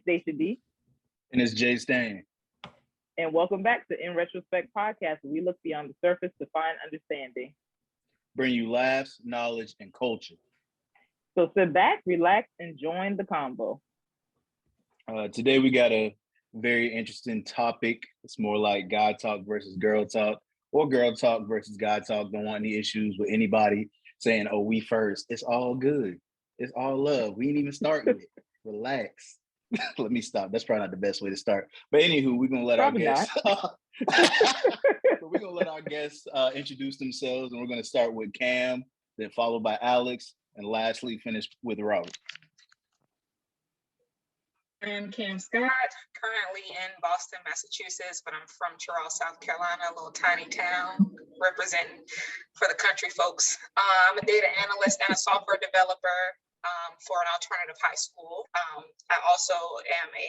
Dashia D. And it's JStan. And welcome back to In Retrospect Podcast, where we look beyond the surface to find understanding. Bring you laughs, knowledge, and culture. So sit back, relax, and join the convo. Today we got a very interesting topic. It's more like guy talk versus girl talk, or girl talk versus guy talk. Don't want any issues with anybody saying, oh, we first. It's all good. It's all love. We ain't even starting it. Relax. Let me stop. That's probably not the best way to start. But anywho, we're gonna let Probably our guests we're gonna let our guests introduce themselves, and we're gonna start with Cam, then followed by Alex, and lastly finish with Robert. I'm Cam Scott, currently in Boston, Massachusetts, but I'm from Charleston, South Carolina, a little tiny town, representing for the country folks. I'm a data analyst and a software developer for an alternative high school. I also am a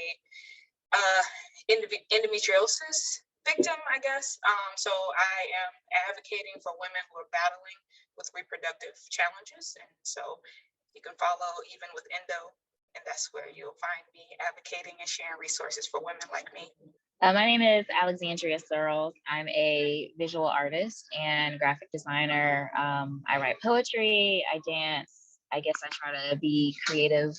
endometriosis victim, I guess. So I am advocating for women who are battling with reproductive challenges. And so you can follow even with endo. And that's where you'll find me advocating and sharing resources for women like me. My name is Alexandria Searles. I'm a visual artist and graphic designer. I write poetry, I dance. I guess I try to be creative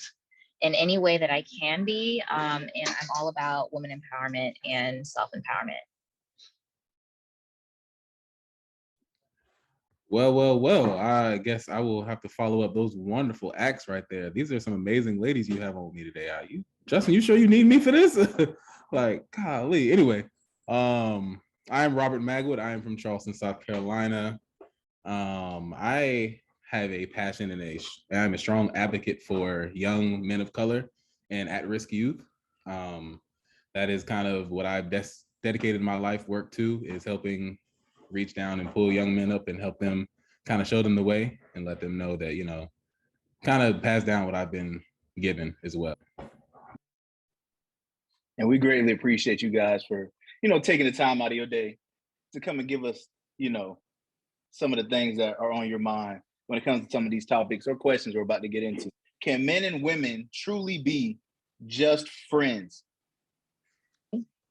in any way that I can be. And I'm all about women empowerment and self-empowerment. Well, I guess I will have to follow up those wonderful acts right there. These are some amazing ladies you have on me today. Justin, you sure you need me for this? Like, golly. Anyway, I am Robert Magwood. I am from Charleston, South Carolina. I have a passion and I'm a strong advocate for young men of color and at-risk youth. That is kind of what I've dedicated my life work to, is helping reach down and pull young men up and help them, kind of show them the way and let them know that, kind of pass down what I've been given as well. And we greatly appreciate you guys for, taking the time out of your day to come and give us, some of the things that are on your mind when it comes to some of these topics or questions we're about to get into. Can men and women truly be just friends?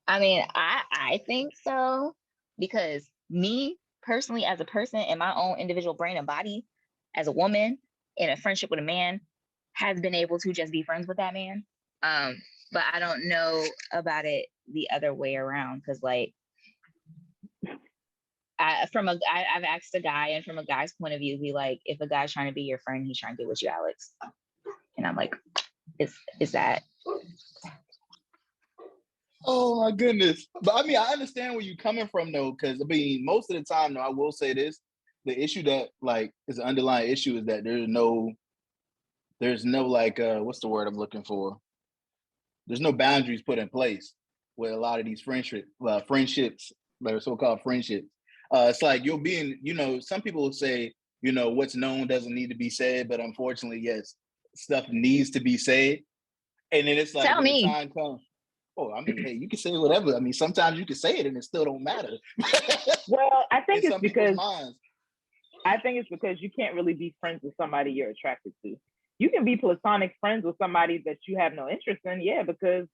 I mean, I think so, because me personally, as a person in my own individual brain and body, as a woman in a friendship with a man, has been able to just be friends with that man. But I don't know about it the other way around, because I've asked a guy, and from a guy's point of view, be like, if a guy's trying to be your friend, he's trying to get with you, Alex. And I'm like, is that? Oh my goodness. But I mean, I understand where you're coming from though, because most of the time, though, I will say this, the issue that is an underlying issue is that there's no what's the word I'm looking for? There's no boundaries put in place with a lot of these friendships that are so-called friendships. It's like you'll be in, some people will say, what's known doesn't need to be said, but unfortunately, yes, stuff needs to be said. And then it's like, Tell me. The time comes. Oh, I mean, hey, you can say whatever. I mean, sometimes you can say it and it still don't matter. Well, I think it's because you can't really be friends with somebody you're attracted to. You can be platonic friends with somebody that you have no interest in, because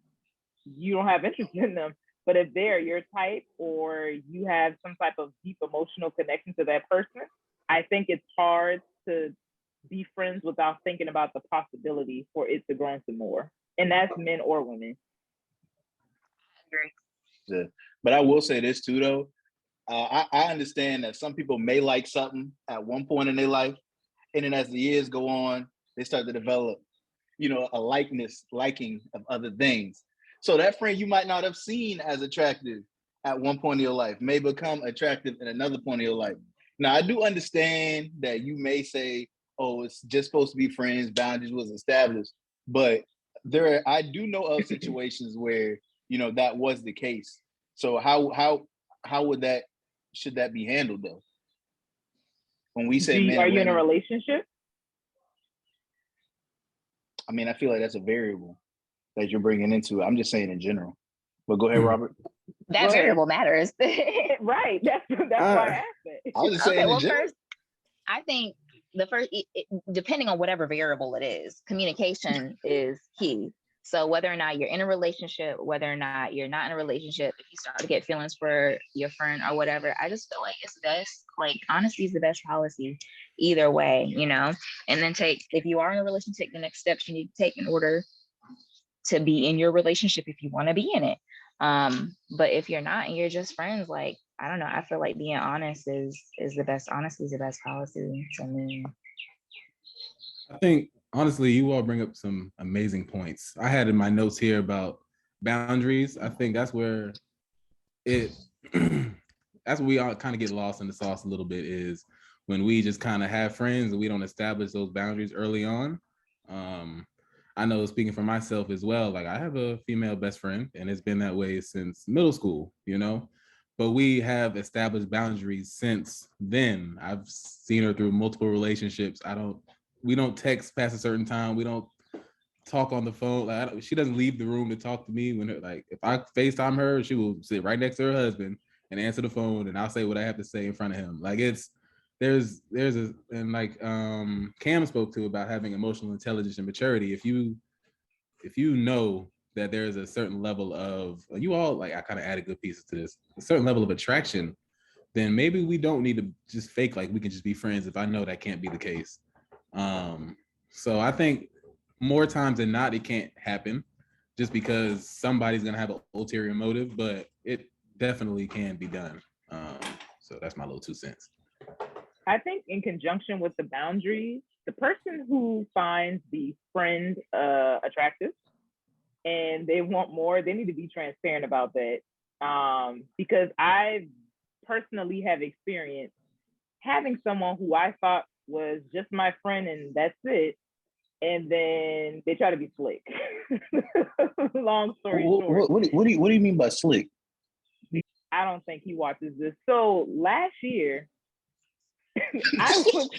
you don't have interest in them. But if they're your type, or you have some type of deep emotional connection to that person, I think it's hard to be friends without thinking about the possibility for it to grow into more. And that's men or women. Yeah. But I will say this too, though. I understand that some people may like something at one point in their life, and then as the years go on, they start to develop, a liking of other things. So that friend you might not have seen as attractive at one point in your life may become attractive at another point in your life. Now, I do understand that you may say, oh, it's just supposed to be friends, boundaries was established. But I do know of situations where, that was the case. So how should that be handled though? When we say men, are you in a relationship? I mean, I feel like that's a variable that you're bringing into it. I'm just saying in general. But go ahead, Robert. That variable matters. Right. That's why I asked it. I was just saying in general. First, I think depending on whatever variable it is, communication is key. So whether or not you're in a relationship, whether or not you're not in a relationship, if you start to get feelings for your friend or whatever, I just feel like it's best, like honesty is the best policy either way, you know. And then if you are in a relationship, take the next steps you need to take in order to be in your relationship if you want to be in it. But if you're not and you're just friends, like, I don't know, I feel like being honest is the best. Honesty is the best policy to me. I think honestly, you all bring up some amazing points. I had in my notes here about boundaries. I think that's where it that's where we all kind of get lost in the sauce a little bit, is when we just kind of have friends and we don't establish those boundaries early on. I know, speaking for myself as well, like I have a female best friend and it's been that way since middle school, you know, but we have established boundaries since then. I've seen her through multiple relationships. We don't text past a certain time. We don't talk on the phone. Like, she doesn't leave the room to talk to me like if I FaceTime her, she will sit right next to her husband and answer the phone, and I'll say what I have to say in front of him. Like there's and like Cam spoke to about having emotional intelligence and maturity. If you know that there's a certain level of, you all, like, I kind of added good pieces to this, a certain level of attraction, then maybe we don't need to just fake like we can just be friends if I know that can't be the case. So I think more times than not, it can't happen just because somebody's gonna have an ulterior motive, but it definitely can be done. So that's my little 2 cents. I think in conjunction with the boundaries, the person who finds the friend attractive and they want more, they need to be transparent about that. Because I personally have experienced having someone who I thought was just my friend and that's it, and then they try to be slick. Long story short. What do you mean by slick? I don't think he watches this. So last year, I was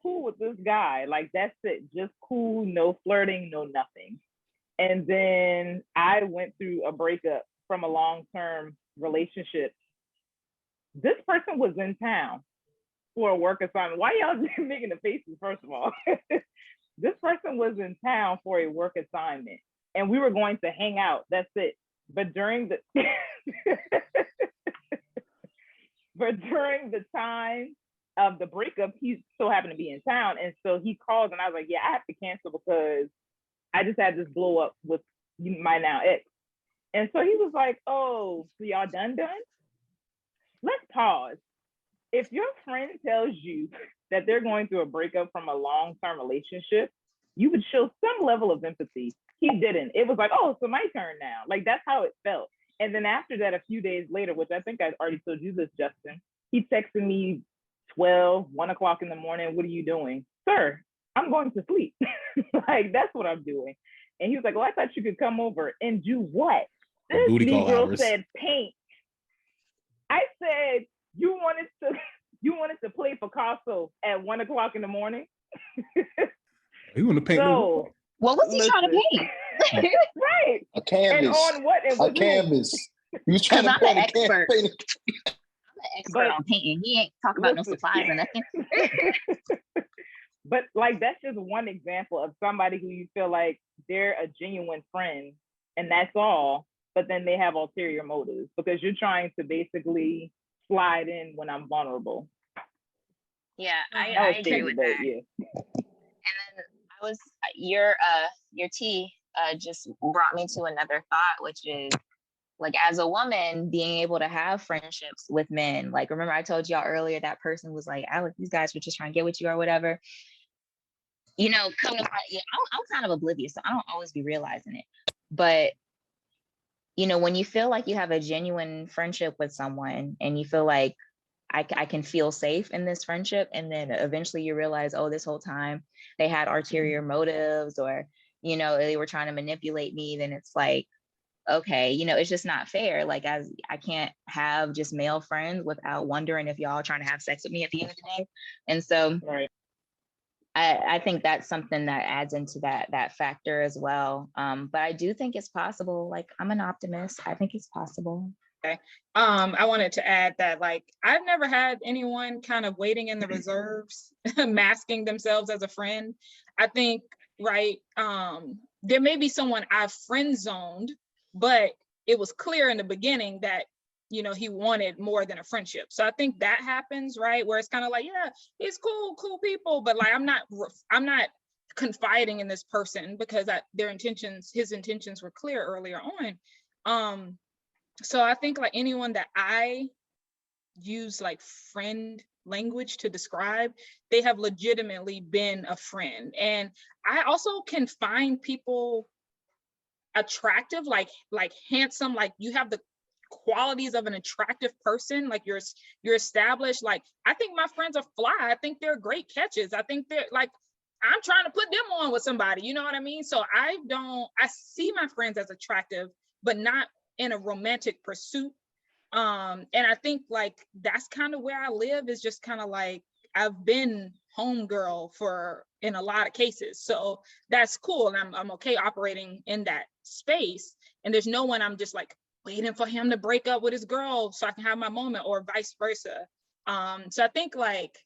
cool with this guy. Like, that's it. Just cool, no flirting, no nothing. And then I went through a breakup from a long-term relationship. This person was in town for a work assignment. Why y'all making the faces, first of all? This person was in town for a work assignment and we were going to hang out. That's it. But during the time of the breakup, he so happened to be in town. And so he called and I was like, yeah, I have to cancel because I just had this blow up with my now ex. And so he was like, oh, so y'all done? Let's pause. If your friend tells you that they're going through a breakup from a long-term relationship, you would show some level of empathy. He didn't. It was like, oh, so my turn now. Like, that's how it felt. And then after that, a few days later, which I think I already told you this, Justin, he texted me 1 o'clock in the morning. What are you doing? Sir, I'm going to sleep. Like, that's what I'm doing. And he was like, well, I thought you could come over and do what? This Negro said paint. I said, you wanted to play Picasso at 1 o'clock in the morning? You want to paint? So, what was he trying to paint? Right. A canvas. And on what? A canvas. He was trying to paint a expert. I'm an expert on painting. He ain't talking about no supplies or nothing. But like, that's just one example of somebody who you feel like they're a genuine friend and that's all, but then they have ulterior motives because you're trying to basically slide in when I'm vulnerable. Yeah, I agree with that. Yeah. And then your tea just brought me to another thought, which is, like, as a woman, being able to have friendships with men. Like, remember I told y'all earlier that person was like, Alex, these guys were just trying to get with you or whatever. You know, I'm kind of oblivious, so I don't always be realizing it. But, you know, when you feel like you have a genuine friendship with someone and you feel like I can feel safe in this friendship, and then eventually you realize, oh, this whole time they had ulterior motives, or, you know, they were trying to manipulate me, then it's like, okay, you know, it's just not fair. Like, as I can't have just male friends without wondering if y'all are trying to have sex with me at the end of the day. And so right. I think that's something that adds into that factor as well. But I do think it's possible. Like, I'm an optimist. I think it's possible. I wanted to add that, like, I've never had anyone kind of waiting in the reserves, masking themselves as a friend. I think, right, there may be someone I've friend zoned, but it was clear in the beginning that, you know, he wanted more than a friendship. So I think that happens, right, where it's kind of like, yeah, he's cool people, but like, I'm not confiding in this person because his intentions were clear earlier on. So I think like anyone that I use like friend language to describe, they have legitimately been a friend. And I also can find people attractive, like handsome, like you have the qualities of an attractive person, like you're established. Like, I think my friends are fly. I think they're great catches. I think they're like, I'm trying to put them on with somebody, you know what I mean? So I see my friends as attractive, but not in a romantic pursuit. And I think like that's kind of where I live, is just kind of like I've been homegirl in a lot of cases. So that's cool. And I'm okay operating in that space. And there's no one I'm just like waiting for him to break up with his girl so I can have my moment, or vice versa. So I think like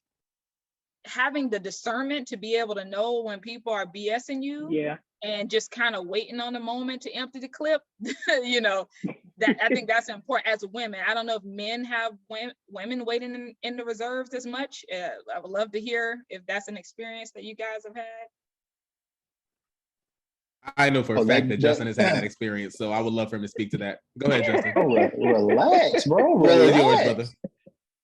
having the discernment to be able to know when people are BSing you, and just kind of waiting on the moment to empty the clip, you know, that I think that's important as women. I don't know if men have women waiting in the reserves as much. I would love to hear if that's an experience that you guys have had. I know for a fact that Justin has had that experience, so I would love for him to speak to that. Go ahead, Justin. Relax, bro. Relax. Yours, brother.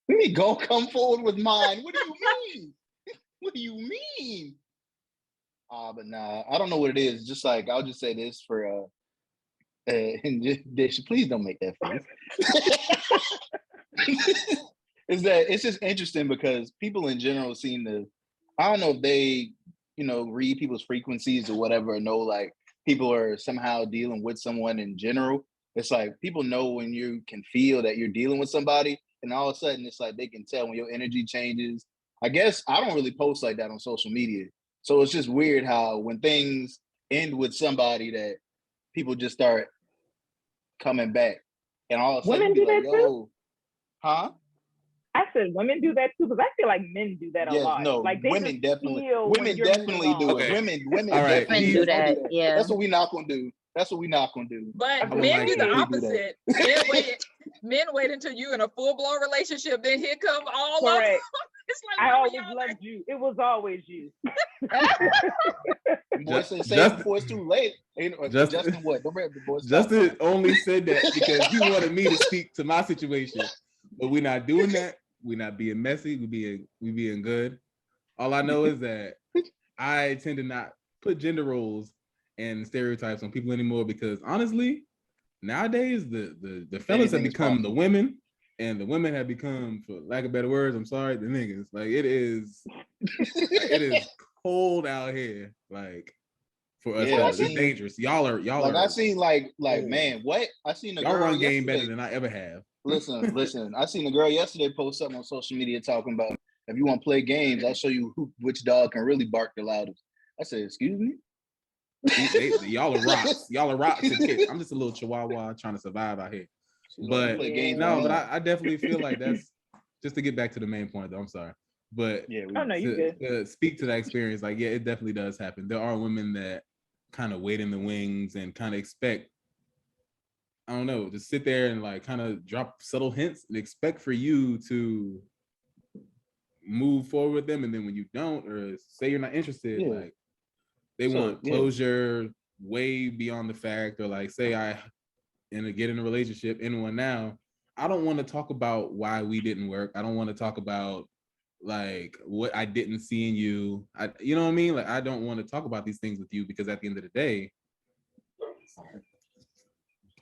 Let me go come forward with mine. What do you mean? What do you mean? But nah, I don't know what it is. Just like, I'll just say this for and just, please don't make that face. Is that it's just interesting because people in general seem to, I don't know if they, you know, read people's frequencies or whatever, or know like people are somehow dealing with someone in general. It's like people know when you can feel that you're dealing with somebody, and all of a sudden it's like they can tell when your energy changes. I guess I don't really post like that on social media. So it's just weird how when things end with somebody that people just start coming back, and all of a sudden women do like, that yo, too? huh? I said women do that too, because I feel like men do that a lot. No, like they women definitely do Okay. it. Women All right. definitely do that. Yeah. That's what we not gonna do. That's what we not gonna do. But would men like do the to- opposite. Men wait until you in a full-blown relationship, then here come all of them. Correct. It's like, I where were always y'all loved at? you. It was always you. Boy said say Justin- it before it's too late. Justin what? Don't bring the boys. Justin only said that because he wanted me to speak to my situation, but we're not doing that. We're not being messy. We being good. All I know is that I tend to not put gender roles and stereotypes on people anymore, because honestly, nowadays the fellas have become the women, and the women have become, for lack of better words, I'm sorry, the niggas. Like it is cold out here. Like for us, fellas, it's dangerous. Y'all are like I seen like man, what? I seen a y'all girl run game yesterday. better than I ever have. Listen. I seen a girl yesterday post something on social media talking about, if you want to play games, I'll show you which dog can really bark the loudest. I said, excuse me? Y'all are rocks. Y'all are rocks and kids. I'm just a little chihuahua trying to survive out here. But but I definitely feel like that's, just to get back to the main point though, I'm sorry. But to speak to that experience, like, yeah, it definitely does happen. There are women that kind of wait in the wings and kind of expect, I don't know, just sit there and like kind of drop subtle hints and expect for you to move forward with them. And then when you don't, or say you're not interested, like they want closure way beyond the fact, or like say I get in a relationship, in one now, I don't want to talk about why we didn't work. I don't want to talk about like what I didn't see in you. You know what I mean? Like I don't want to talk about these things with you, because at the end of the day,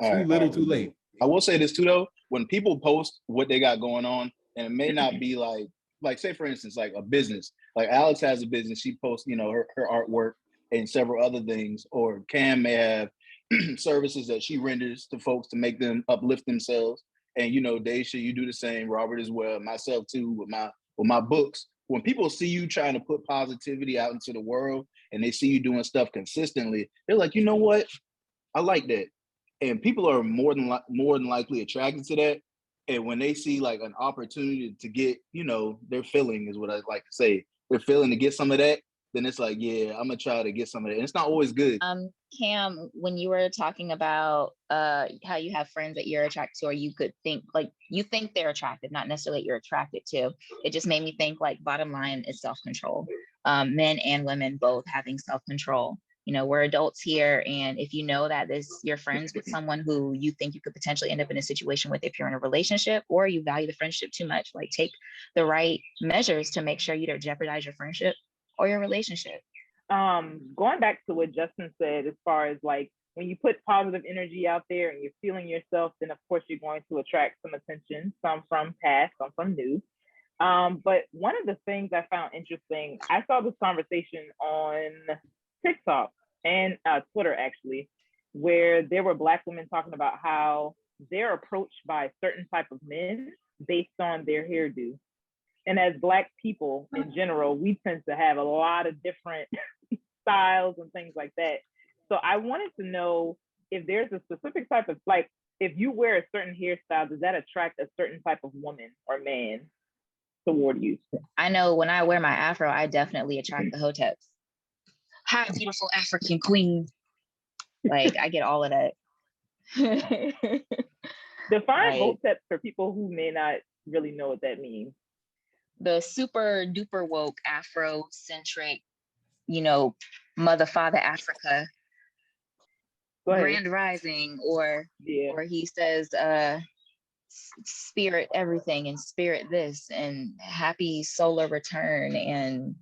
too little, too late. I will say this too though, when people post what they got going on, and it may not be like say for instance, like a business, like Alex has a business, she posts, you know, her artwork and several other things, or Cam may have services that she renders to folks to make them uplift themselves. And you know, Daisha, you do the same, Robert as well, myself too, with my books. When people see you trying to put positivity out into the world, and they see you doing stuff consistently, they're like, you know what? I like that. and people are more than likely attracted to that. And when they see like an opportunity to get, you know, their feeling is what I like to say. They're feeling to get some of that, then it's like, yeah, I'm gonna try to get some of that. And it's not always good. Cam, when you were talking about how you have friends that you're attracted to, or you could think like you think they're attractive, not necessarily you're attracted to, it just made me think like bottom line is self-control. Men and women both having self-control. You know, we're adults here, and if you know that you're friends with someone who you think you could potentially end up in a situation with if you're in a relationship, or you value the friendship too much, like take the right measures to make sure you don't jeopardize your friendship or your relationship. Going back to what JStan said, as far as like when you put positive energy out there and you're feeling yourself, then of course you're going to attract some attention, some from past, some from new. But one of the things I found interesting, I saw this conversation on TikTok and Twitter actually, where there were Black women talking about how they're approached by certain type of men based on their hairdo. And as Black people in general, we tend to have a lot of different styles and things like that. So I wanted to know if there's a specific type of, like, if you wear a certain hairstyle, does that attract a certain type of woman or man toward you? I know when I wear my afro, I definitely attract the hoteps. Hi, beautiful African queen. Like, I get all of that. Define hoteps for people who may not really know what that means. The super duper woke Afrocentric, you know, mother, father, Africa, grand rising, or he says, spirit everything and spirit this and happy solar return and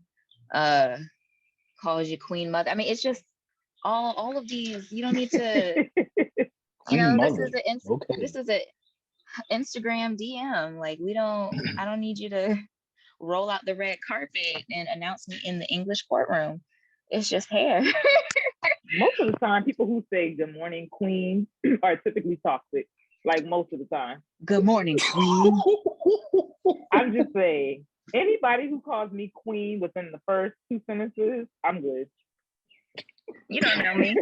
calls you queen mother. I mean, it's just all of these. You don't need to, you know, this is a Instagram DM. Like I don't need you to roll out the red carpet and announce me in the English courtroom. It's just hair. Most of the time, people who say good morning, queen, are typically toxic. Like most of the time. Good morning, queen. I'm just saying, anybody who calls me queen within the first 2 sentences, I'm good. You don't know me.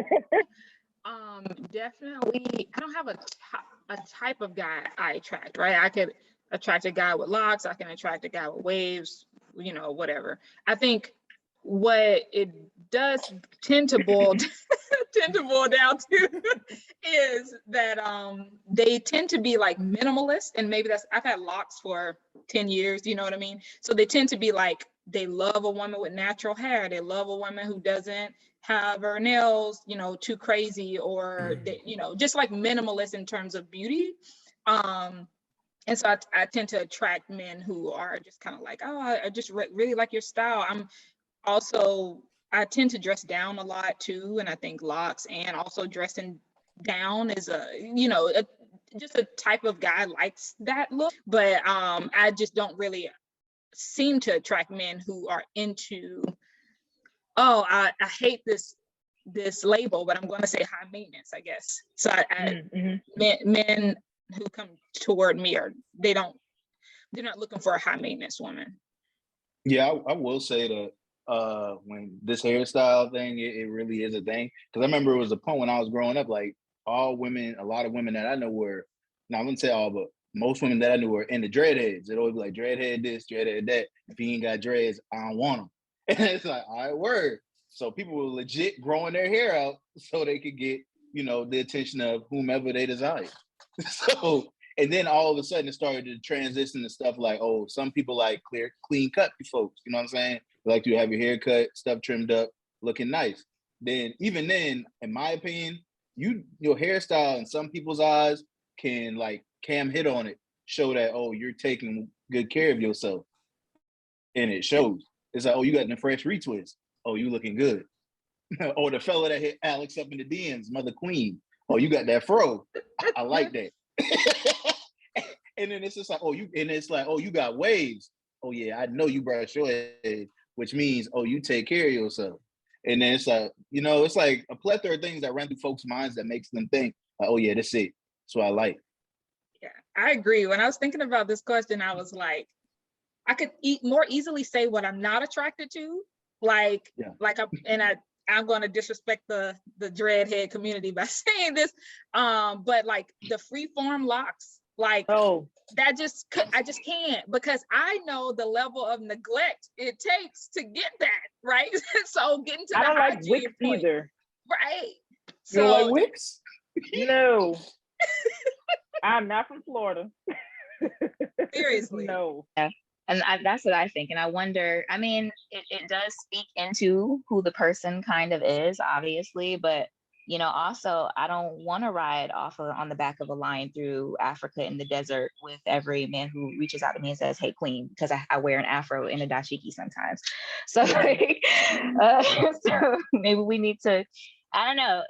Definitely. I don't have a type of guy I attract, right? I could attract a guy with locks. I can attract a guy with waves, you know, whatever. I think what it does tend to boil down to is that they tend to be like minimalist, and maybe I've had locks for 10 years, you know what I mean? So they tend to be like, they love a woman with natural hair. They love a woman who doesn't have her nails, you know, too crazy, or they, you know, just like minimalist in terms of beauty. And so I tend to attract men who are just kind of like, oh, I just really like your style. I tend to dress down a lot too. And I think locks and also dressing down is just a type of guy likes that look. But I just don't really seem to attract men who are into, oh, I hate this label, but I'm going to say high maintenance, I guess. So men who come toward me they're not looking for a high maintenance woman. Yeah, I will say that when this hairstyle thing, it really is a thing. Because I remember it was a point when I was growing up, like a lot of women that I know were, now I wouldn't say all, but most women that I knew were into dreadheads. It'd always be like dreadhead this, dreadhead that. If he ain't got dreads, I don't want him. And it's like, all right, word. So people were legit growing their hair out so they could get, you know, the attention of whomever they desire. So, and then all of a sudden it started to transition to stuff like, oh, some people like clean cut folks, you know what I'm saying? They like to have your hair cut, stuff trimmed up, looking nice. Then, even then, in my opinion, your hairstyle in some people's eyes can, like Cam hit on it, show that, oh, you're taking good care of yourself. And it shows. It's like, oh, you got the fresh retwist. Oh, you looking good. Or the fella that hit Alex up in the DMs, Mother Queen. Oh, you got that fro. I like that. And then it's just like, you got waves. Oh yeah, I know you brush your head, which means, oh, you take care of yourself. And then it's like, you know, it's like a plethora of things that run through folks' minds that makes them think, like, oh yeah, that's it. That's what I like. Yeah, I agree. When I was thinking about this question, I was like, I could more easily say what I'm not attracted to. I'm going to disrespect the dreadhead community by saying this, but like the freeform locks, like that I just can't, because I know the level of neglect it takes to get that right. So getting to I the don't like hygiene wicks point, either. right? You don't like wicks? No, I'm not from Florida. Seriously, no. Yeah. And that's what I think. And I wonder, I mean, it does speak into who the person kind of is, obviously, but you know, also I don't want to ride on the back of a lion through Africa in the desert with every man who reaches out to me and says, "Hey, queen," because I wear an afro in a dashiki sometimes. So like, so maybe we need to, I don't know.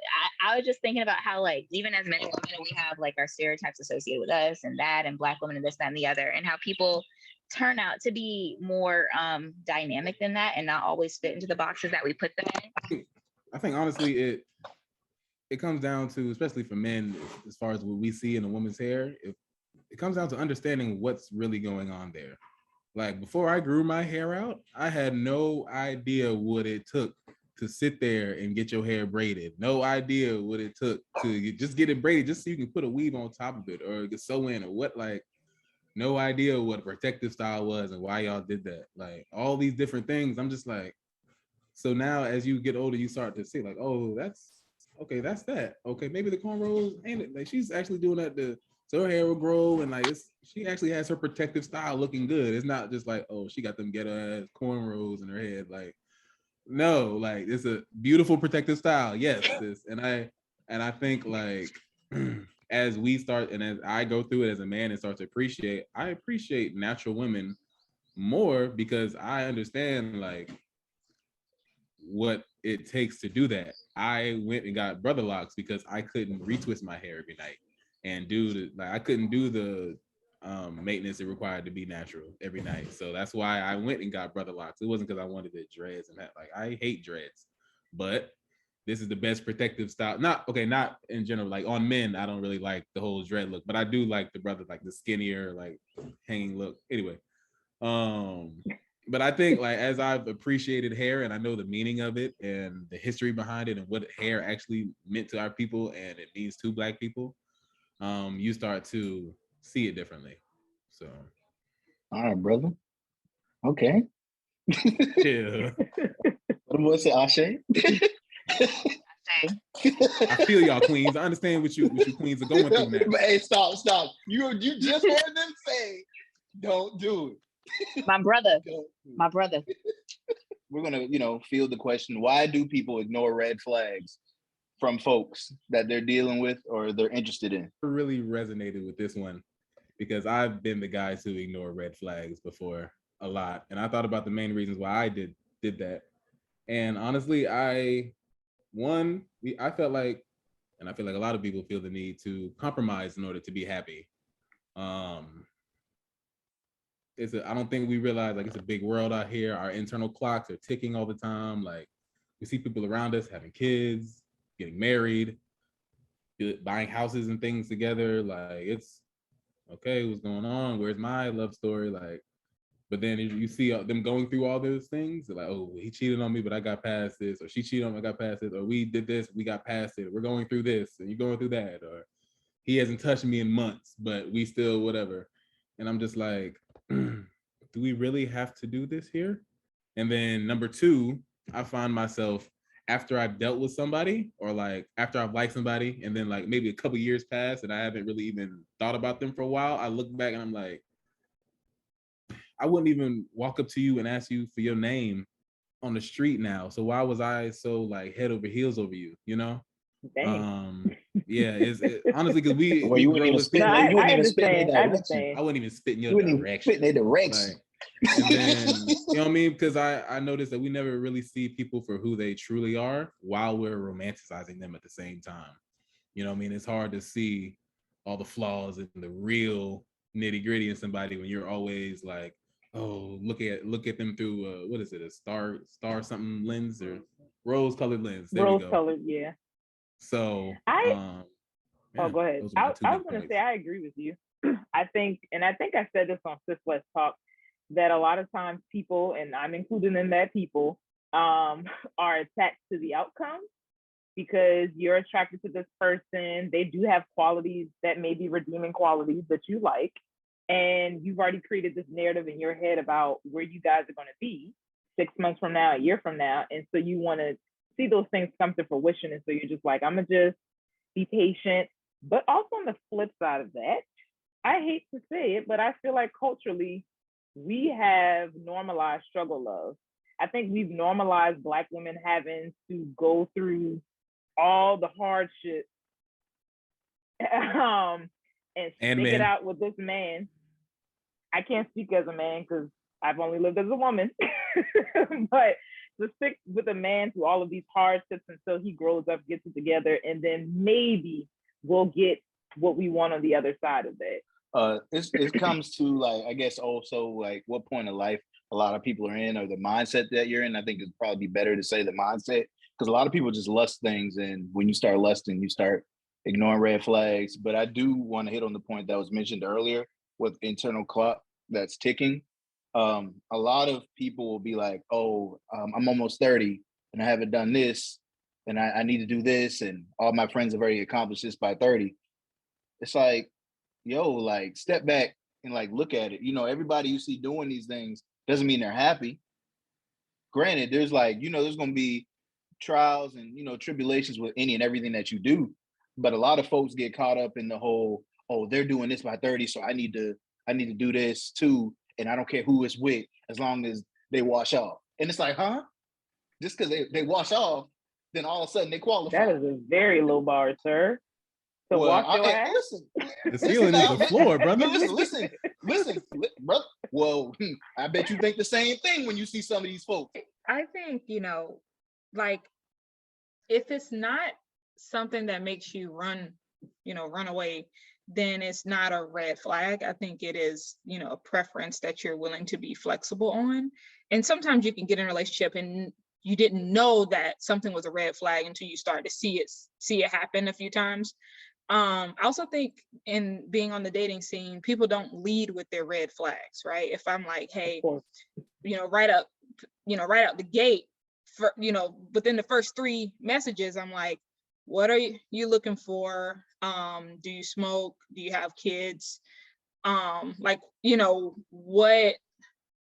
I was just thinking about how, like, even as men and women, we have like our stereotypes associated with us and that, and Black women and this, that, and the other, and how people turn out to be more dynamic than that and not always fit into the boxes that we put them in. I think honestly, it comes down to, especially for men, as far as what we see in a woman's hair, it comes down to understanding what's really going on there. Like before I grew my hair out, I had no idea what it took to sit there and get your hair braided. No idea what it took to just get it braided, just so you can put a weave on top of it or sew in or what, like, no idea what a protective style was and why y'all did that. Like all these different things. I'm just like, so now as you get older, you start to see like, oh, that's okay, that's that. Okay, maybe the cornrows ain't it? Like she's actually doing that so her hair will grow and like she actually has her protective style looking good. It's not just like, oh, she got them ghetto ass cornrows in her head. Like, no, like it's a beautiful protective style. Yes, and I think like as we start and as I go through it as a man and start to appreciate, I appreciate natural women more because I understand like what it takes to do that. I went and got brother locks because I couldn't retwist my hair every night and I couldn't do the maintenance it required to be natural every night. So that's why I went and got brother locks. It wasn't because I wanted the dreads and that. Like I hate dreads, but this is the best protective style. Not in general. Like on men, I don't really like the whole dread look, but I do like the brother, like the skinnier, like hanging look. Anyway, but I think like as I've appreciated hair and I know the meaning of it and the history behind it and what hair actually meant to our people and it means to Black people, you start to see it differently. So, all right, brother. Okay. Yeah. What was it, Ashe? I feel y'all queens. I understand what you queens are going through now. But hey, stop. You just heard them say, "Don't do it." My brother. We're gonna, field the question: why do people ignore red flags from folks that they're dealing with or they're interested in? I really resonated with this one because I've been the guy to ignore red flags before a lot, and I thought about the main reasons why I did that. And honestly, I felt like, and I feel like a lot of people feel the need to compromise in order to be happy. I don't think we realize like it's a big world out here. Our internal clocks are ticking all the time. Like we see people around us having kids, getting married, buying houses and things together. Like it's okay, what's going on? Where's my love story? Like, but then you see them going through all those things, like, oh, he cheated on me, but I got past this, or she cheated on me, I got past this, or we did this, we got past it. We're going through this, and you're going through that, or he hasn't touched me in months, but we still whatever. And I'm just like, do we really have to do this here? And then number two, I find myself after I've dealt with somebody or like after I've liked somebody and then like maybe a couple years pass and I haven't really even thought about them for a while, I look back and I'm like, I wouldn't even walk up to you and ask you for your name on the street now. So why was I so like head over heels over you, you know? Yeah, it's honestly because we you wouldn't even spit. I you wouldn't even spit in their direction. I wouldn't even spit in your direction. direction. Spit in their direction. Like, and then you know what I mean? Because I noticed that we never really see people for who they truly are while we're romanticizing them at the same time. You know what I mean? It's hard to see all the flaws and the real nitty gritty in somebody when you're always like, oh, look at them through what is it, a star something lens or rose colored lens. There we go. Rose colored, yeah. So go ahead. I was gonna say I agree with you. I think I said this on Sis Let's Talk, that a lot of times people, and I'm included in that people, are attached to the outcome because you're attracted to this person. They do have qualities that may be redeeming qualities that you like. And you've already created this narrative in your head about where you guys are going to be 6 months from now, a year from now. And so you want to see those things come to fruition. And so you're just like, I'm going to just be patient. But also on the flip side of that, I hate to say it, but I feel like culturally, we have normalized struggle love. I think we've normalized Black women having to go through all the hardship and stick it out with this man. I can't speak as a man because I've only lived as a woman, but to stick with a man through all of these hardships until he grows up, gets it together, and then maybe we'll get what we want on the other side of that. It comes to, like, I guess also like what point of life a lot of people are in, or the mindset that you're in. I think it'd probably be better to say the mindset, because a lot of people just lust things, and when you start lusting, you start ignoring red flags. But I do want to hit on the point that was mentioned earlier with internal clock that's ticking. A lot of people will be like, oh, I'm almost 30 and I haven't done this, and I need to do this, and all my friends have already accomplished this by 30. It's like, yo, like, step back and like look at it. You know, everybody you see doing these things doesn't mean they're happy. Granted, there's like, you know, there's going to be trials and, you know, tribulations with any and everything that you do. But a lot of folks get caught up in the whole, oh, they're doing this by 30, so I need to do this too. And I don't care who it's with, as long as they wash off. And it's like, huh? Just because they wash off, then all of a sudden they qualify. That is a very low bar, sir. So wash your ass. Listen, the ceiling is the floor, brother. Listen, brother. Well, I bet you think the same thing when you see some of these folks. I think, you know, like, if it's not something that makes you run away, then it's not a red flag. I think it is, you know, a preference that you're willing to be flexible on. And sometimes you can get in a relationship and you didn't know that something was a red flag until you start to see it happen a few times. I also think in being on the dating scene, people don't lead with their red flags, right? If I'm like, hey, you know, right out the gate, for, you know, within the first 3 messages, I'm like, what are you looking for? Do you smoke? Do you have kids? Like, you know, what?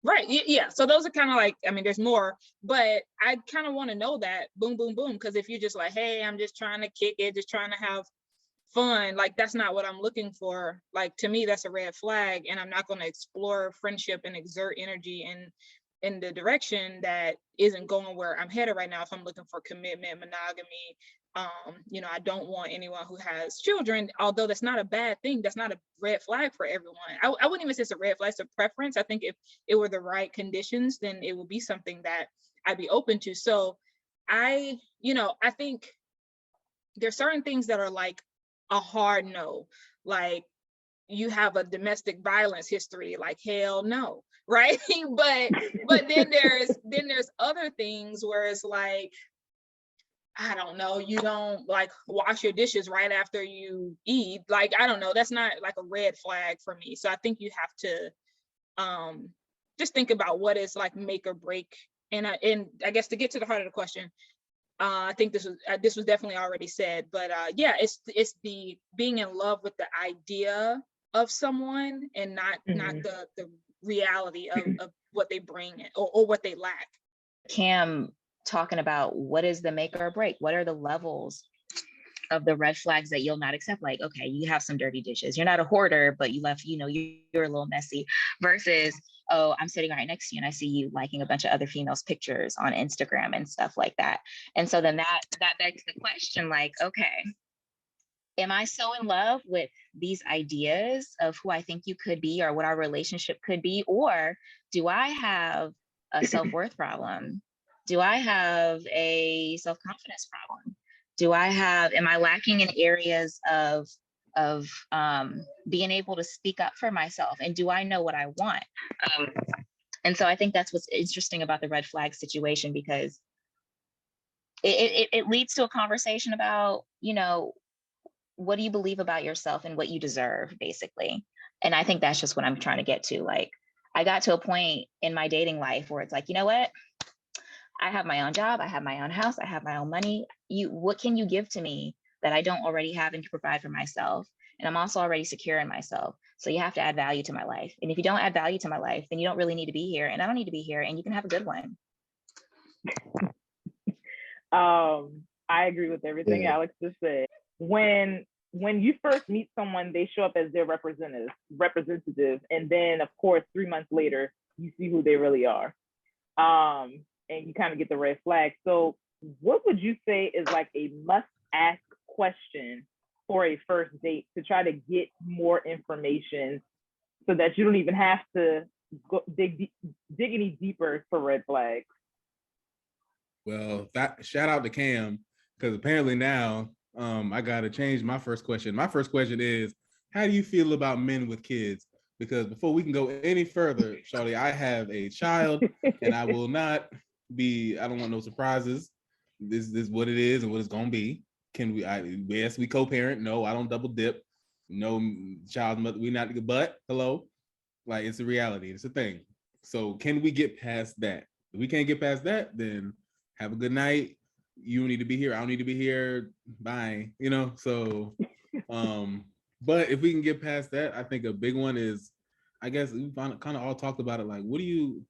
Right. Yeah. So those are kind of like, I mean, there's more, but I kind of want to know that, boom, boom, boom. Because if you're just like, hey, I'm just trying to kick it, just trying to have fun, like, that's not what I'm looking for. Like, to me, that's a red flag. And I'm not going to explore friendship and exert energy in the direction that isn't going where I'm headed right now. If I'm looking for commitment, monogamy, you know, I don't want anyone who has children, although that's not a bad thing. That's not a red flag for everyone. I wouldn't even say it's a red flag, it's a preference. I think if it were the right conditions, then it would be something that I'd be open to. So I think there's certain things that are like a hard no, like, you have a domestic violence history, like, hell no, right? but then there's other things where it's like, I don't know, you don't like wash your dishes right after you eat. Like, I don't know, that's not like a red flag for me. So I think you have to just think about what is like make or break. And I guess to get to the heart of the question, I think this was definitely already said, but yeah, it's the being in love with the idea of someone and not the reality of what they bring or what they lack. Cam talking about what is the make or break, what are the levels of the red flags that you'll not accept. Like, okay, you have some dirty dishes, you're not a hoarder, but you left, you know, you're a little messy, versus, oh, I'm sitting right next to you and I see you liking a bunch of other females' pictures on Instagram and stuff like that. And so then that begs the question, like, okay, am I so in love with these ideas of who I think you could be or what our relationship could be? Or do I have a self-worth problem? Do I have a self-confidence problem? Am I lacking in areas of being able to speak up for myself? And do I know what I want? And so I think that's what's interesting about the red flag situation, because it leads to a conversation about, you know, what do you believe about yourself and what you deserve, basically. And I think that's just what I'm trying to get to. Like, I got to a point in my dating life where it's like, you know what? I have my own job, I have my own house, I have my own money. What can you give to me that I don't already have and can provide for myself? And I'm also already secure in myself. So you have to add value to my life. And if you don't add value to my life, then you don't really need to be here. And I don't need to be here, and you can have a good one. I agree with everything Alex just said. When you first meet someone, they show up as their representative, and then of course 3 months later, you see who they really are. And you kind of get the red flag. So what would you say is like a must ask question for a first date to try to get more information so that you don't even have to dig any deeper for red flags? Well, shout out to Cam, because apparently now I gotta change my first question. My first question is, how do you feel about men with kids? Because before we can go any further, Shawty, I have a child, and I will not be. I don't want no surprises. This is what it is and what it's gonna be. Can we? Yes, we co-parent. No, I don't double dip. No child mother. We not. But hello, like it's a reality. It's a thing. So can we get past that? If we can't get past that, then have a good night. You need to be here. I don't need to be here. Bye. You know. So, but if we can get past that, I think a big one is, I guess we kind of all talked about it. Like, what do you?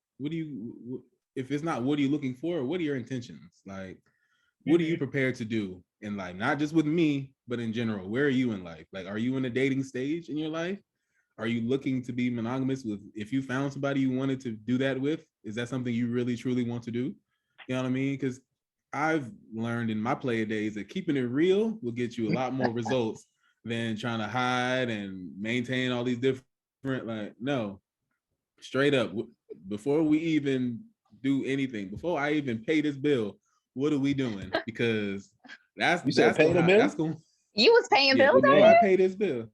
If it's not what are you looking for, what are your intentions? Like, what are you prepared to do in life? Not just with me, but in general. Where are you in life? Like, are you in a dating stage in your life? Are you looking to be monogamous with? If you found somebody you wanted to do that with, is that something you really truly want to do? You know what I mean? Because I've learned in my player days that keeping it real will get you a lot more results than trying to hide and maintain all these different, like, no, straight up, before we even do anything, before I even pay this bill, what are we doing? Because that's pay the bill. That's going. You was paying bills. Before I pay this bill.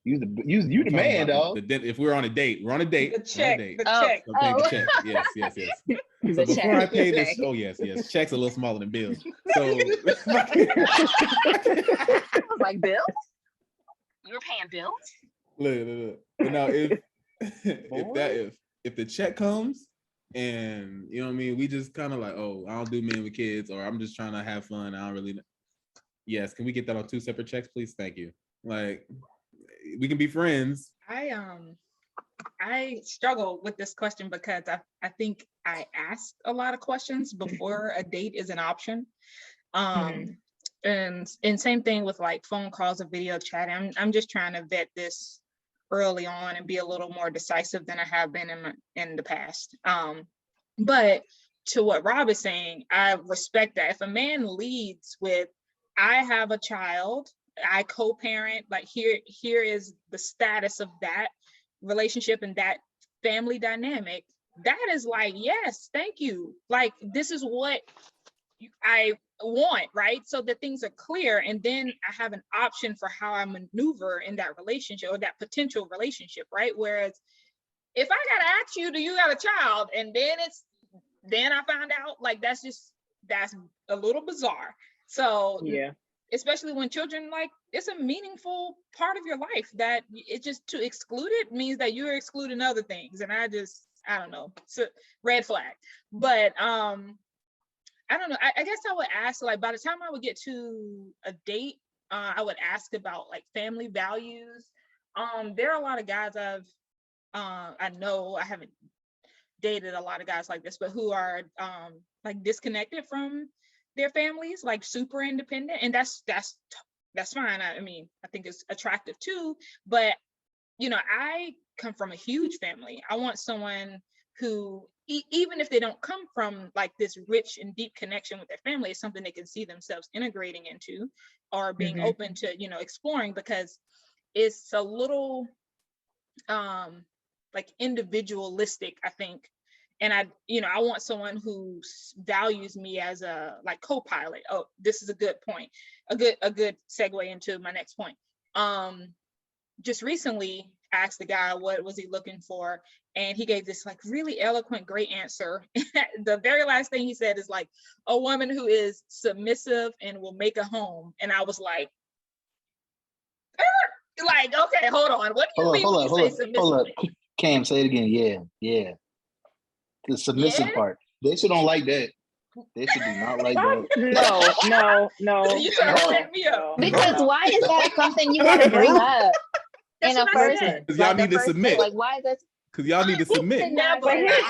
You the man, dog. If we're on a date, we're on a date. The check. The check. The check. I'm paying the check. Yes. So before check. I pay this, yes. Checks a little smaller than bills. So I was like, bills? You were paying bills? Look. But now if the check comes and you know what I mean, we just kind of like, oh, I don't do men with kids, or I'm just trying to have fun. I don't really know. Yes, can we get that on 2 separate checks, please? Thank you. Like, we can be friends. I struggle with this question because I think I ask a lot of questions before a date is an option. And same thing with like phone calls or video chat. I'm just trying to vet this early on and be a little more decisive than I have been in the past. But to what Rob is saying, I respect that. If a man leads with, I have a child, I co-parent, like here is the status of that relationship and that family dynamic, that is like, yes, thank you. Like, this is what I want, right? So that things are clear. And then I have an option for how I maneuver in that relationship or that potential relationship, right? Whereas if I gotta ask you, do you got a child? And then I found out, like, that's a little bizarre. So yeah. Especially when children, like, it's a meaningful part of your life that it just, to exclude it means that you're excluding other things. And I don't know, it's a red flag. But I don't know, I guess I would ask, like, by the time I would get to a date, I would ask about like family values. There are a lot of guys I know, I haven't dated a lot of guys like this, but who are like disconnected from their families, like super independent, and that's fine. I mean, I think it's attractive too, but you know, I come from a huge family. I want someone who, even if they don't come from like this rich and deep connection with their family, it's something they can see themselves integrating into or being open to, you know, exploring, because it's a little like individualistic, I think. And I want someone who values me as a like co-pilot. Oh, this is a good point. A good segue into my next point. Just recently asked the guy what was he looking for, and he gave this like really eloquent, great answer. The very last thing he said is like, a woman who is submissive and will make a home. And I was like, okay, hold on. What do you mean when you say submissive? Hold up. Cam, say it again. Yeah. The submissive part. They still don't like that. They should do not like Fuck, that. no. You trying to set me up. Because no. why is that something you want to bring up That's in a what I first? said. Because y'all Like, the need to first date? submit. Like, why is that? Because y'all need to submit. Never. But here's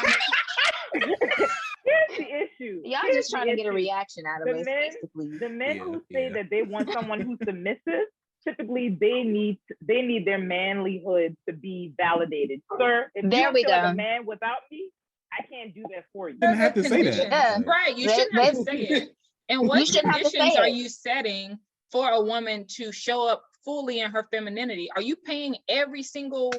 the issue. Y'all Here's just trying the to get a issue. reaction out of The us, men, basically. the men Yeah, who say yeah. that they want someone who's submissive, typically they need their manlyhood to be validated. Sir, if There you don't we feel like go. a man without me, I can't do that for you. Didn't have to say that. Conditions. Yeah. Right. You They- shouldn't have to they- say it. And what You shouldn't have to conditions say are it. you setting for a woman to show up fully in her femininity? Are you paying every single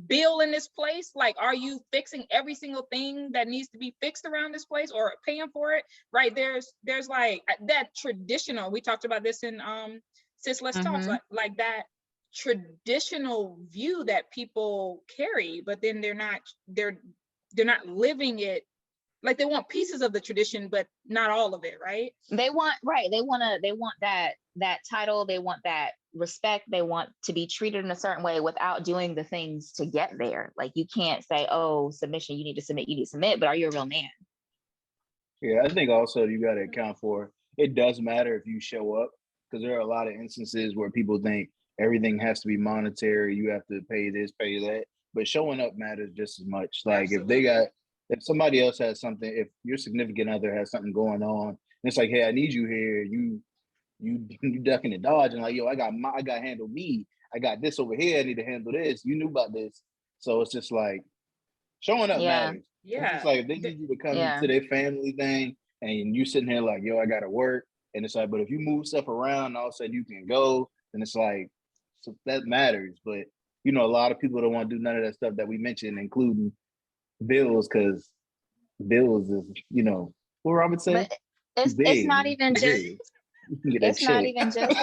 bill in this place? Like, are you fixing every single thing that needs to be fixed around this place or paying for it? Right. There's like that traditional, we talked about this in Sis Let's Talk, Mhm. like that traditional view that people carry, but then they're not living it. Like, they want pieces of the tradition, but not all of it, right? They want that title, they want that respect, they want to be treated in a certain way without doing the things to get there. Like, you can't say, oh, submission, you need to submit, but are you a real man? Yeah, I think also you got to account for, it does matter if you show up, because there are a lot of instances where people think everything has to be monetary, you have to pay this, pay that, but showing up matters just as much. Like, if somebody else has something, if your significant other has something going on, and it's like, hey, I need you here, you ducking and dodging, like, yo, I got to handle me. I got this over here. I need to handle this. You knew about this. So it's just like, showing up matters. Yeah. It's just like, if they need you to come Yeah. to their family thing and you sitting here like, yo, I got to work. And it's like, but if you move stuff around, all of a sudden you can go. And it's like, so that matters. But, you know, a lot of people don't want to do none of that stuff that we mentioned, including bills, because bills is, you know, what Robert said? But it's not even just it's not even just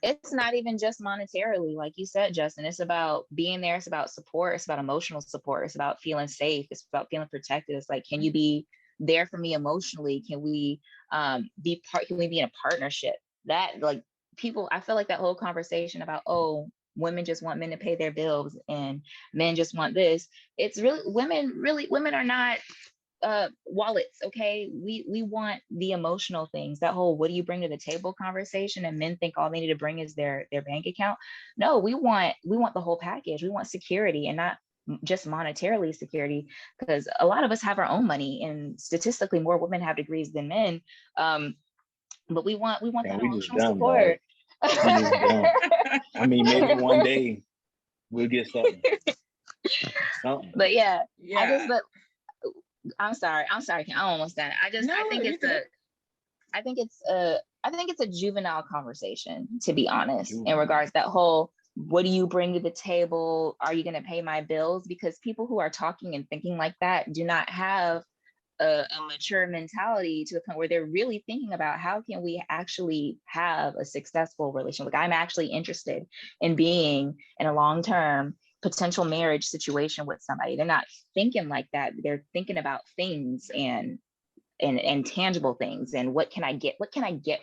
it's not even just monetarily, like you said, Justin. It's about being there, it's about support, it's about emotional support, it's about feeling safe, it's about feeling protected. It's like, can you be there for me emotionally? Can we be in a partnership? That, like, people, I feel like that whole conversation about, oh, women just want men to pay their bills and men just want this, it's really women are not wallets. Okay, we want the emotional things. That whole, what do you bring to the table conversation, and men think all they need to bring is their bank account. No, we want the whole package. We want security, and not just monetarily security, because a lot of us have our own money, and statistically more women have degrees than men. But we want that emotional support. I mean, maybe one day we'll get something. But yeah, Yeah. I'm sorry, I'm almost done. I think it's a juvenile conversation, to be honest, in regards to that whole, what do you bring to the table? Are you going to pay my bills? Because people who are talking and thinking like that do not have a mature mentality to the point where they're really thinking about, how can we actually have a successful relationship? Like, I'm actually interested in being in a long-term potential marriage situation with somebody. They're not thinking like that. They're thinking about things and tangible things, and what can I get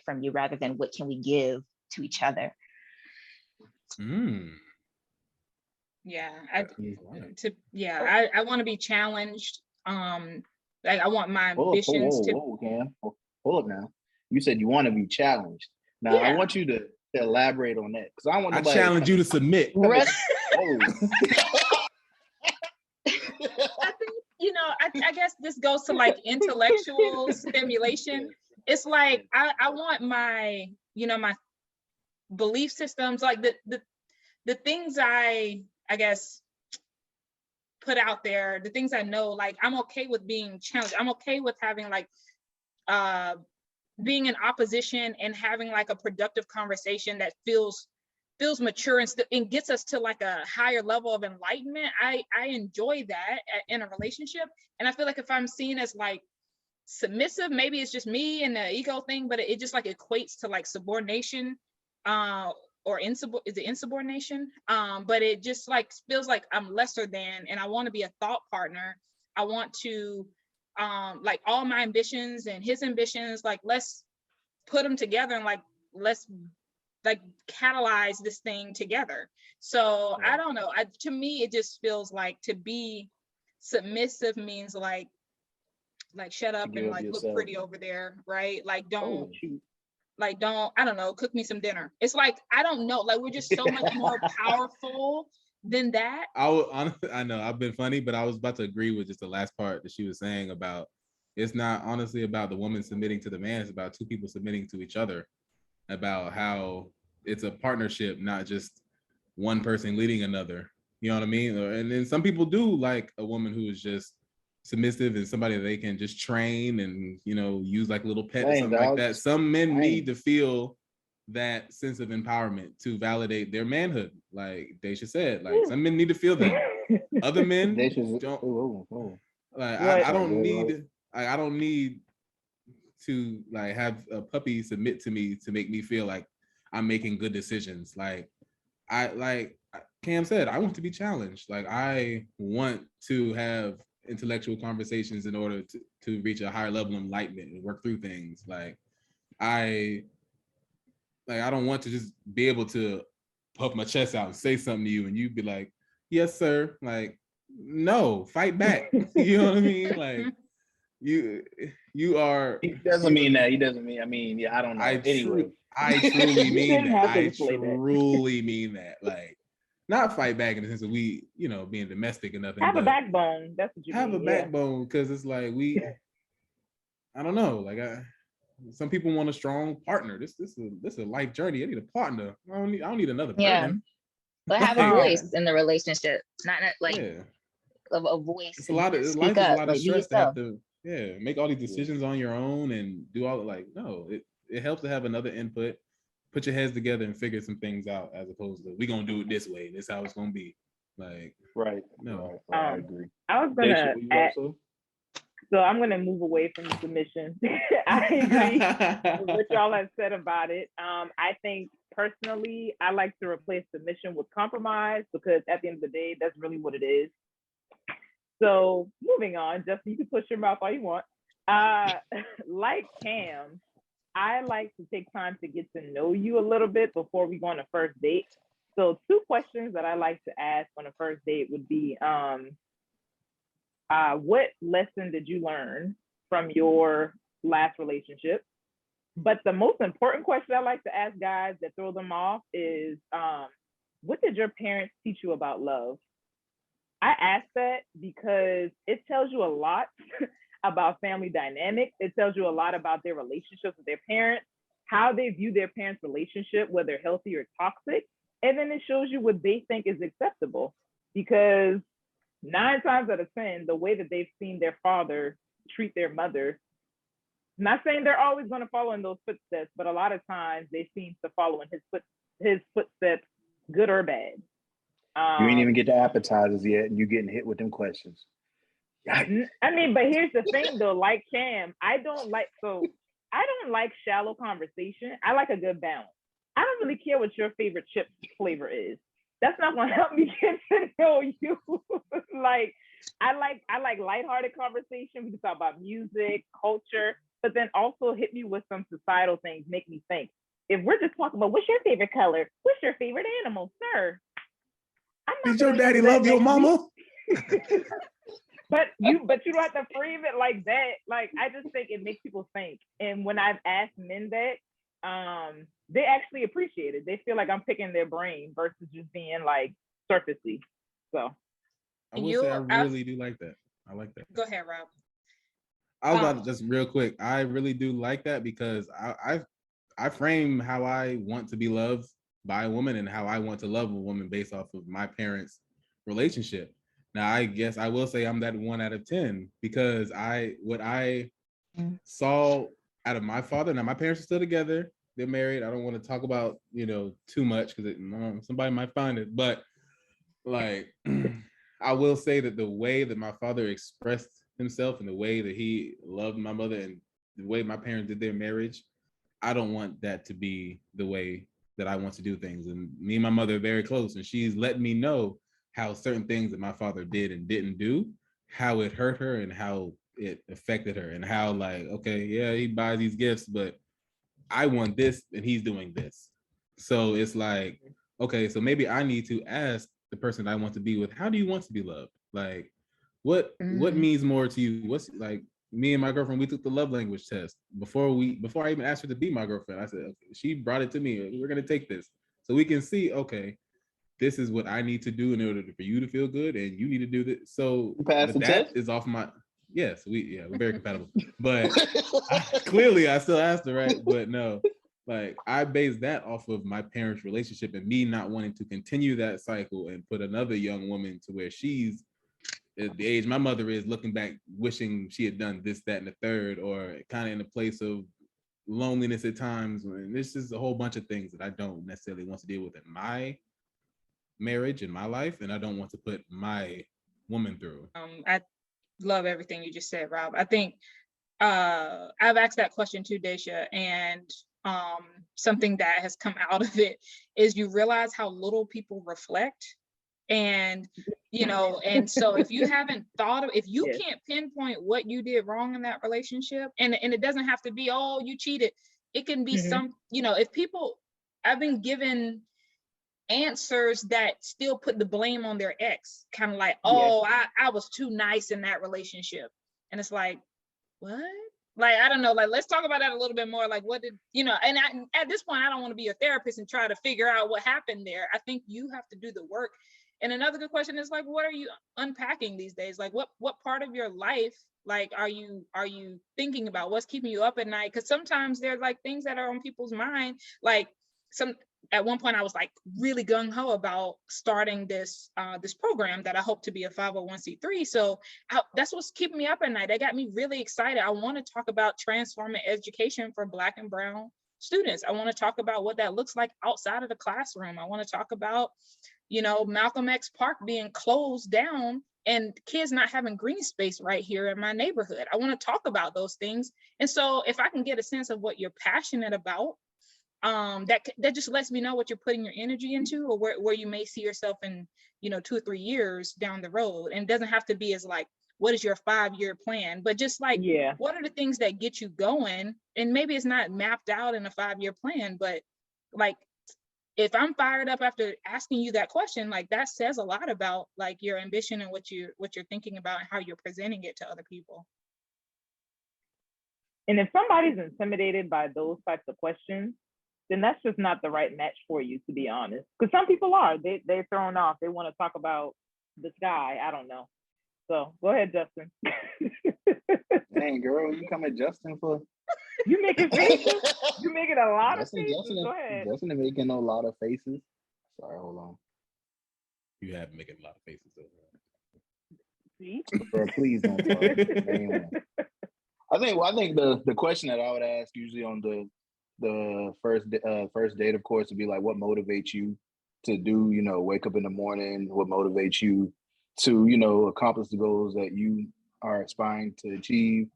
from you, rather than what can we give to each other. Yeah, I want to be challenged. Like, I want my ambitions to. Hold up now. You said you want to be challenged. Now, yeah. I want you to elaborate on that, because I want nobody. I challenge you to submit. I think, you know, I guess this goes to like intellectual stimulation. It's like, I want my, you know, my belief systems, like the things I guess put out there, the things I know, like, I'm okay with being challenged. I'm okay with having like being in opposition and having like a productive conversation that feels mature and gets us to like a higher level of enlightenment. I enjoy that in a relationship. And I feel like if I'm seen as like submissive, maybe it's just me and the ego thing, but it just like equates to like subordination, or insubordination. But it just like feels like I'm lesser than, and I want to be a thought partner. I want to like all my ambitions and his ambitions, like, let's put them together and like, let's like catalyze this thing together. So I don't know. To me, it just feels like to be submissive means like Like shut up Give and up like look yourself. pretty over there, right? Like Oh, don't shoot. like don't, I don't know, cook me some dinner. It's like, I don't know, like we're just so much more powerful than that. I would honestly, I know I've been funny, but I was about to agree with just the last part that she was saying about it's not honestly about the woman submitting to the man, it's about two people submitting to each other, about how it's a partnership, not just one person leading another. You know what I mean? And then some people do like a woman who is just submissive and somebody that they can just train and, you know, use like a little pet or Dang, something like dog. that. Some men Dang. need to feel that sense of empowerment to validate their manhood. Like Daisha said, like some men need to feel that. Other men They should. don't. Oh. Like What? I don't Good need. I don't need to like have a puppy submit to me to make me feel like I'm making good decisions. Like Cam said, I want to be challenged. Like I want to have intellectual conversations in order to reach a higher level of enlightenment and work through things. Like I don't want to just be able to puff my chest out and say something to you and you'd be like, yes, sir. Like, no, fight back. You know what I mean? Like you are. He doesn't mean that. He doesn't mean. I mean, yeah, I don't know. Anyway, I truly mean didn't that. have to I explain that. truly mean that. Like, not fight back in the sense of we, you know, being domestic and nothing. Have a but backbone. That's what you have mean. a backbone because it's like I don't know. Like some people want a strong partner. This is a life journey. I need a partner. I don't need another person. But have a voice in the relationship, not like a voice. It's a lot of life is a lot of stress to have to make all these decisions on your own and do all like no. It helps to have another input. Put your heads together and figure some things out as opposed to we're gonna do it this way. This is how it's gonna be. Like right. no. Right. I agree. I was gonna add, also? so I'm gonna move away from submission. I agree with what y'all have said about it. I think personally, I like to replace submission with compromise because at the end of the day, that's really what it is. So moving on, Justin, you can push your mouth all you want. Like Cam, I like to take time to get to know you a little bit before we go on a first date. So 2 questions that I like to ask on a first date would be, what lesson did you learn from your last relationship? But the most important question I like to ask guys that throw them off is, what did your parents teach you about love? I ask that because it tells you a lot about family dynamics. It tells you a lot about their relationships with their parents, how they view their parents' relationship, whether healthy or toxic. And then it shows you what they think is acceptable. Because 9 times out of 10, the way that they've seen their father treat their mother, not saying they're always going to follow in those footsteps, but a lot of times they seem to follow in his footsteps, good or bad. You ain't even get the appetizers yet, and you getting hit with them questions. I mean, but here's the thing though, like Cam, I don't like shallow conversation. I like a good balance. I don't really care what your favorite chip flavor is. That's not gonna help me get to know you. Like, I like lighthearted conversation. We can talk about music, culture, but then also hit me with some societal things, make me think. If we're just talking about what's your favorite color, what's your favorite animal, sir? Did your daddy love your mama? But you don't have to frame it like that. Like, I just think it makes people think. And when I've asked men that, they actually appreciate it. They feel like I'm picking their brain versus just being like surfacey. So I will say I really do like that. I like that. Go ahead, Rob. I was about to just real quick. I really do like that because I frame how I want to be loved by a woman and how I want to love a woman based off of my parents' relationship. Now, I guess I will say I'm that 1 out of 10 because what I saw out of my father. Now, my parents are still together. They're married. I don't want to talk about, too much because somebody might find it. But like, I will say that the way that my father expressed himself and the way that he loved my mother and the way my parents did their marriage, I don't want that to be the way that I want to do things. And me and my mother are very close, and she's let me know how certain things that my father did and didn't do, how it hurt her and how it affected her, and how like, okay, yeah, he buys these gifts, but I want this and he's doing this. So it's like, okay, so maybe I need to ask the person I want to be with, how do you want to be loved? Like, what means more to you? What's like, me and my girlfriend, we took the love language test before I even asked her to be my girlfriend. I said, okay, she brought it to me. We're gonna take this so we can see, okay, this is what I need to do in order for you to feel good, and you need to do this. So pass the that test? is off my. Yes, we're very compatible. But clearly, I still asked her, right? But no, like I based that off of my parents' relationship and me not wanting to continue that cycle and put another young woman to where she's at the age my mother is, looking back, wishing she had done this, that, and the third, or kind of in a place of loneliness at times. And this is a whole bunch of things that I don't necessarily want to deal with in my marriage, in my life, and I don't want to put my woman through. I love everything you just said, Rob. I think I've asked that question too, Dashia, and something that has come out of it is you realize how little people reflect. And and so if you haven't thought of, if you Yes. can't pinpoint what you did wrong in that relationship, and it doesn't have to be, oh, you cheated, it can be some, if people, I've been given answers that still put the blame on their ex, kind of like, oh, I was too nice in that relationship. And it's like, what? Like, I don't know, like, let's talk about that a little bit more. Like, what did, and at this point, I don't want to be a therapist and try to figure out what happened there. I think you have to do the work. And another good question is, like, what are you unpacking these days? Like, what part of your life, like, are you thinking about? What's keeping you up at night? Because sometimes there's like things that are on people's mind. Like, at one point I was like really gung-ho about starting this program that I hope to be a 501c3. So that's what's keeping me up at night. That got me really excited. I want to talk about transforming education for Black and brown students. I want to talk about what that looks like outside of the classroom. I want to talk about, Malcolm X Park being closed down and kids not having green space right here in my neighborhood. I want to talk about those things. And so if I can get a sense of what you're passionate about, that just lets me know what you're putting your energy into, or where you may see yourself in 2 or 3 years down the road. And it doesn't have to be as like, what is your 5-year plan, but just like, what are the things that get you going? And maybe it's not mapped out in a 5-year plan, but like, if I'm fired up after asking you that question, like, that says a lot about like your ambition and what you're thinking about and how you're presenting it to other people. And if somebody's intimidated by those types of questions, then that's just not the right match for you, to be honest. Because some people are, they're thrown off. They want to talk about the sky. I don't know. So go ahead, Justin. Dang, girl, you come at Justin for? You making faces? You making a lot of faces? Go ahead. Justin is making a lot of faces. Sorry, hold on. You have been making a lot of faces though. See? Bro, please don't talk. I think the question that I would ask usually on the first date, of course, would be like, what motivates you to do, wake up in the morning? What motivates you to, accomplish the goals that you are aspiring to achieve?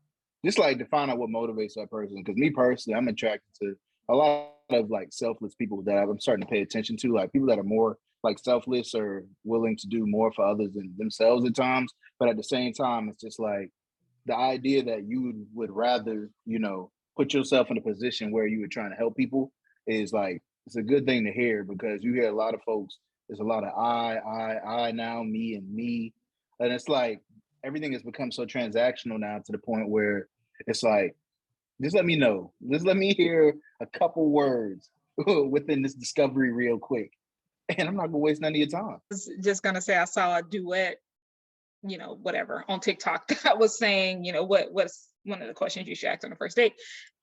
Just like to find out what motivates that person. Because me personally, I'm attracted to a lot of like selfless people that I'm starting to pay attention to, like people that are more like selfless or willing to do more for others than themselves at times. But at the same time, it's just like the idea that you would rather, put yourself in a position where you were trying to help people is like, it's a good thing to hear, because you hear a lot of folks, there's a lot of I now, me and me. And it's like, everything has become so transactional now to the point where it's like, just let me know. Just let me hear a couple words within this discovery real quick. And I'm not gonna waste none of your time. I was just gonna say, I saw a duet, whatever, on TikTok that was saying, what's one of the questions you should ask on the first date.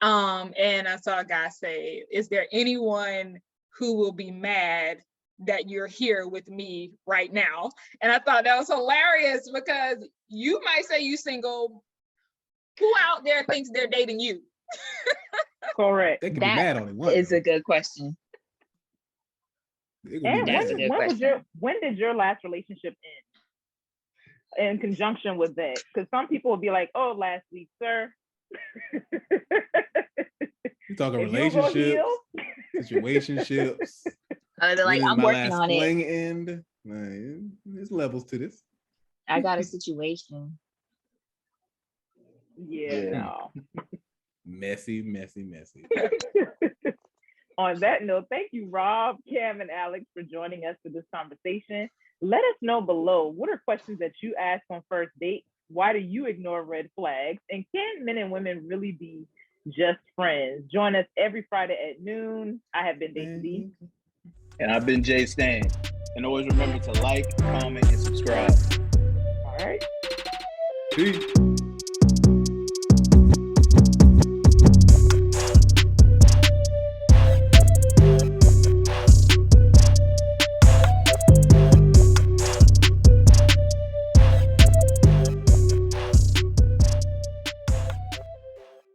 And I saw a guy say, is there anyone who will be mad that you're here with me right now? And I thought that was hilarious, because you might say you single. Who out there thinks they're dating you? Correct. They can be mad on it. It's a good question. And when did your last relationship end? In conjunction with that, because some people will be like, "Oh, last week, sir." You talking relationships, situationships. They're like, I'm working on it. End. There's levels to this. I got a situation. No. Messy. On that note, thank you, Rob, Cam, and Alex, for joining us for this conversation. Let us know below, what are questions that you ask on first date? Why do you ignore red flags? And can men and women really be just friends? Join us every Friday at noon. I have been Dashia D. And I've been JStan. And always remember to like, comment, and subscribe. All right. Peace.